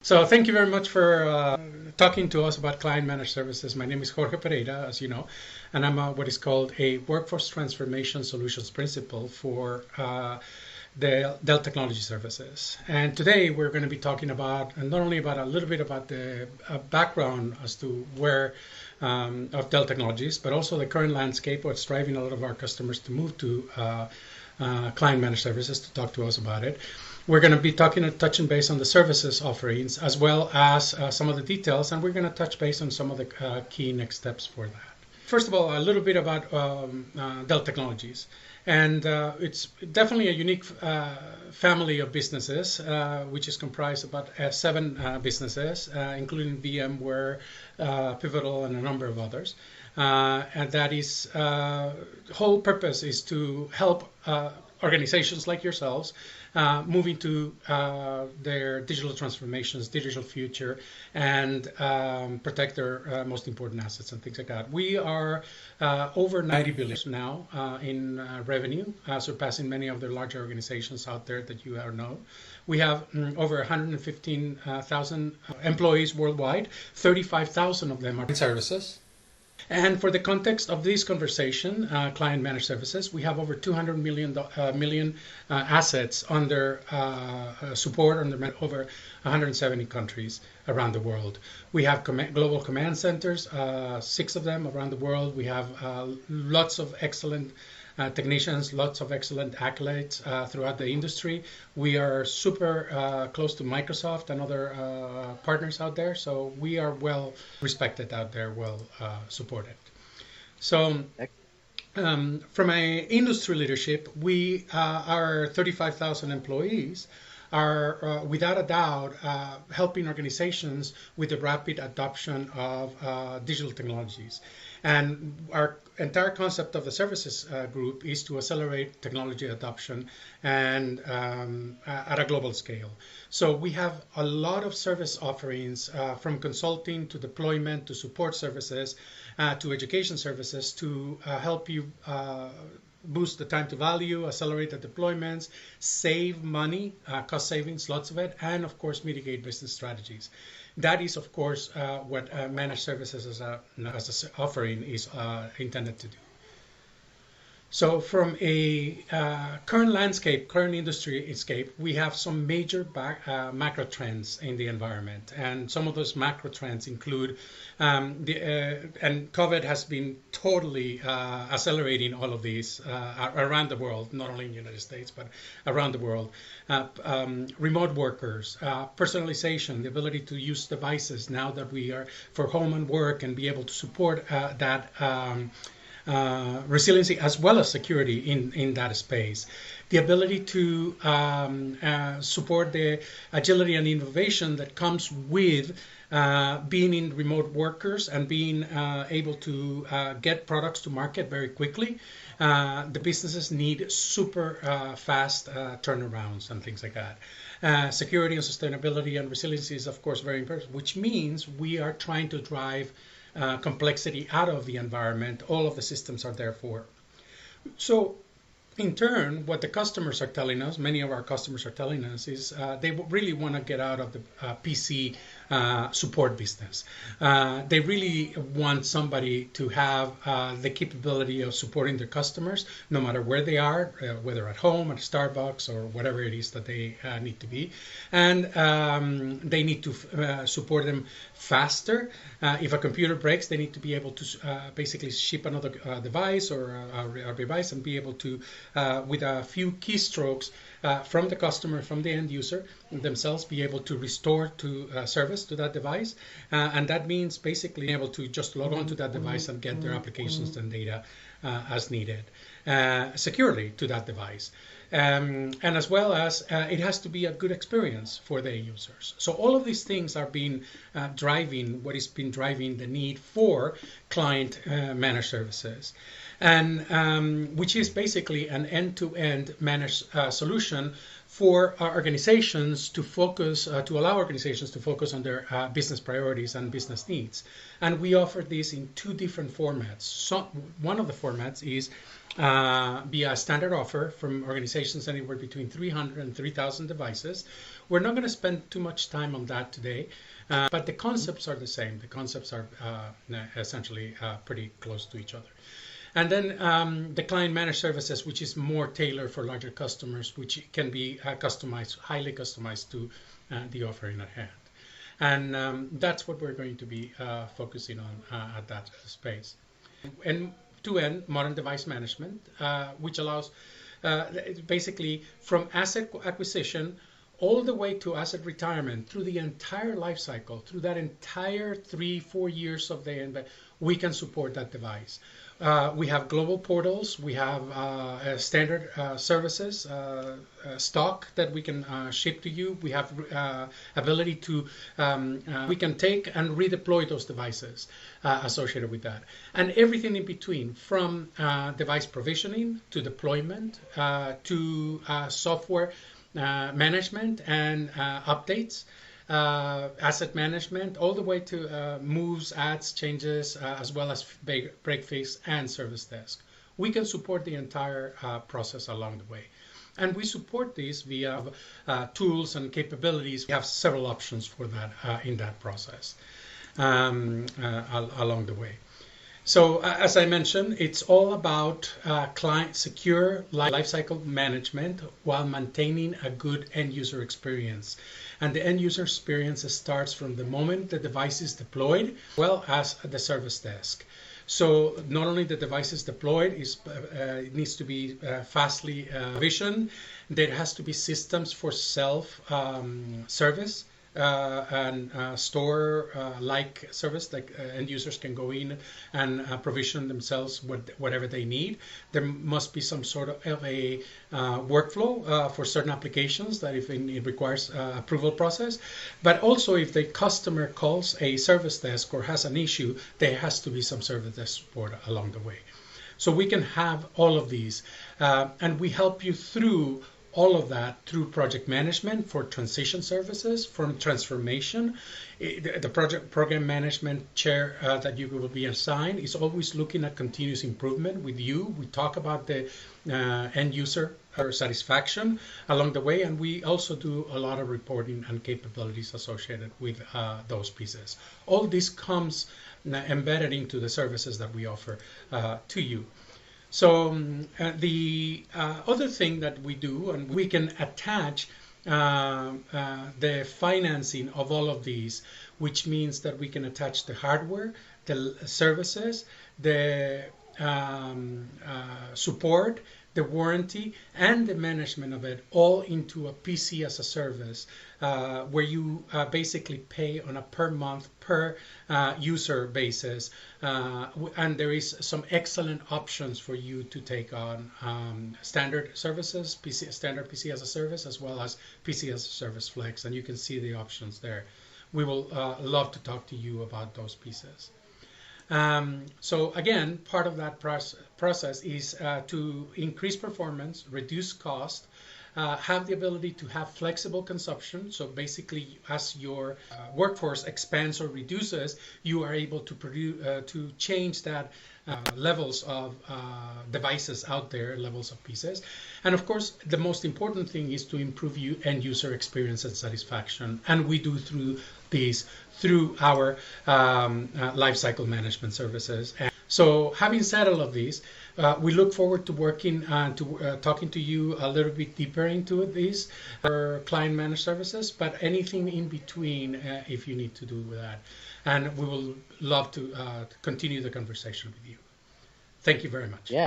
So thank you very much for talking to us about client managed services. My name is Jorge Pereira, as you know, and I'm what is called a workforce transformation solutions principal for Dell Technology Services. And today we're going to be talking about not only about a little bit about the background as to where of Dell Technologies, but also the current landscape, what's driving a lot of our customers to move to client managed services to talk to us about it. We're going to be touching base on the services offerings as well as some of the details, and we're going to touch base on some of the key next steps for that. First of all, a little bit about Dell Technologies. And it's definitely a unique family of businesses, which is comprised of about 7 businesses, including VMware, Pivotal, and a number of others. And that is, whole purpose is to help organizations like yourselves moving to their digital transformations, digital future, and protect their most important assets and things like that. We are over 90 billion now in revenue, surpassing many of the larger organizations out there that you know. We have over 115,000 employees worldwide. 35,000 of them are in services. And for the context of this conversation, client managed services, we have over 200 million assets under support under over 170 countries around the world. We have global command centers, 6 of them around the world. We have lots of excellent technicians, lots of excellent accolades throughout the industry. We are super close to Microsoft and other partners out there, so we are well respected out there, well supported. So from a industry leadership, we our 35,000 employees are without a doubt helping organizations with the rapid adoption of digital technologies. And our entire concept of the services group is to accelerate technology adoption and at a global scale. So we have a lot of service offerings from consulting to deployment to support services to education services to help you boost the time to value, accelerate the deployments, save money, cost savings, lots of it, and of course mitigate business strategies. That is, of course, what managed services as an offering is intended to do. So from a current landscape, current industry landscape, we have some major macro trends in the environment. And some of those macro trends include, and COVID has been totally accelerating all of these around the world, not only in the United States, but around the world. Remote workers, personalization, the ability to use devices now that we are for home and work and be able to support that resiliency as well as security in that space. The ability to support the agility and innovation that comes with being in remote workers and being able to get products to market very quickly. The businesses need super fast turnarounds and things like that. Security and sustainability and resiliency is, of course, very important, which means we are trying to drive complexity out of the environment. All of the systems are there for. So in turn, what the customers are telling us, many of our customers are telling us, is they really want to get out of the PC support business. They really want somebody to have the capability of supporting their customers, no matter where they are, whether at home, at Starbucks, or whatever it is that they need to be. And they need to support them faster. If a computer breaks, they need to be able to basically ship another device or a device and be able to, with a few keystrokes from the customer, from the end user themselves, be able to restore to service to that device. And that means basically being able to just log on to that device and get their applications and data as needed securely to that device. And as well as it has to be a good experience for the users. So all of these things are being driving what has been driving the need for client managed services, and which is basically an end-to-end managed solution for organizations to focus, to allow organizations to focus on their business priorities and business needs. And we offer this in two different formats. So one of the formats is via a standard offer from organizations anywhere between 300 and 3,000 devices. We're not going to spend too much time on that today, but the concepts are the same. The concepts are essentially pretty close to each other. And then the client managed services, which is more tailored for larger customers, which can be customized, highly customized to the offering at hand. And that's what we're going to be focusing on at that space. And end-to-end modern device management, which allows basically from asset acquisition all the way to asset retirement through the entire life cycle, through that entire 3-4 years of the we can support that device. We have global portals, we have standard services, stock that we can ship to you. We have ability to, we can take and redeploy those devices associated with that. And everything in between, from device provisioning to deployment to software management and updates, asset management, all the way to moves, adds, changes, as well as break fix and service desk. We can support the entire process along the way. And we support these via tools and capabilities. We have several options for that in that process along the way. So as I mentioned, it's all about client secure lifecycle management while maintaining a good end user experience. And the end user experience starts from the moment the device is deployed, as well as the service desk. So not only the device is deployed, it needs to be fastly provisioned. There has to be systems for self-service. And store-like service, like end users can go in and provision themselves whatever they need. There must be some sort of a workflow for certain applications that if it requires approval process. But also if the customer calls a service desk or has an issue, there has to be some service desk support along the way. So we can have all of these, and we help you through all of that through project management for transition services, from transformation. The program management chair that you will be assigned is always looking at continuous improvement with you. We talk about the end user satisfaction along the way, and we also do a lot of reporting and capabilities associated with those pieces. All this comes embedded into the services that we offer to you. So the other thing that we do, and we can attach the financing of all of these, which means that we can attach the hardware, the services, the support, the warranty, and the management of it all into a PC as a service, where you basically pay on a per month, per user basis. And there is some excellent options for you to take on standard services, standard PC as a service, as well as PC as a service flex. And you can see the options there. We will love to talk to you about those pieces. So again, part of that process is to increase performance, reduce cost, have the ability to have flexible consumption. So basically, as your workforce expands or reduces, you are able to produce to change that levels of devices out there, levels of pieces. And of course, the most important thing is to improve end user experience and satisfaction. And we do through our lifecycle management services. And so having said all of these, we look forward to working talking to you a little bit deeper into these for client managed services, but anything in between if you need to do with that. And we will love to continue the conversation with you. Thank you very much. Yeah.